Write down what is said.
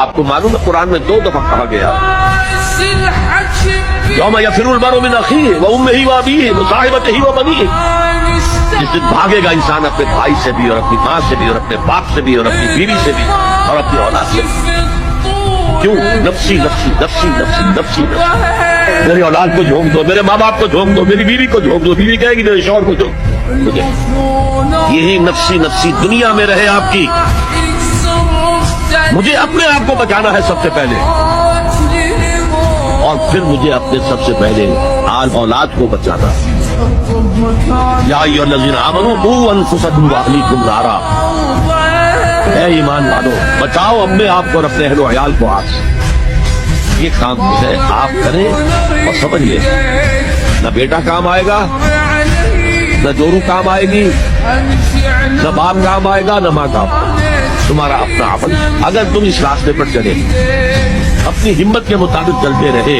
آپ کو معلوم ہے قرآن میں 2 دفعہ کہا گیا یوم یفر المرء من اخیہ وامہ وابیہ وصاحبتہ وبنیہ، جس دن بھاگے گا انسان اپنے بھائی سے بھی اور اپنی ماں سے بھی اور اپنے باپ سے بھی اور اپنی بیوی سے بھی اور اپنی اولاد سے بھی۔ کیوں؟ نفسی نفسی نفسی نفسی نفسی نفسی، میری اولاد کو جھونک دو، میرے ماں باپ کو جھونک دو، میری بیوی کو جھونک دو، بیوی کہے گی میرے شوہر کو جھونک دو۔ یہی نفسی نفسی دنیا میں رہے آپ کی، مجھے اپنے آپ کو بچانا ہے سب سے پہلے، اور پھر مجھے اپنے سب سے پہلے آل اولاد کو بچانا۔ یا ایھا الذین آمنوا قوا انفسکم واہلیکم نارا، اے ایمان والو بچاؤ اپنے آپ کو اور اپنے اہل و عیال کو آگ سے۔ یہ کام ہے آپ کریں اور سمجھیے، نہ بیٹا کام آئے گا، نہ جورو کام آئے گی، نہ باپ کام آئے گا، نہ ماں کام آئے گا، تمہارا اپنا عمل۔ اگر تم اس راستے پر چلے، اپنی ہمت کے مطابق چلتے رہے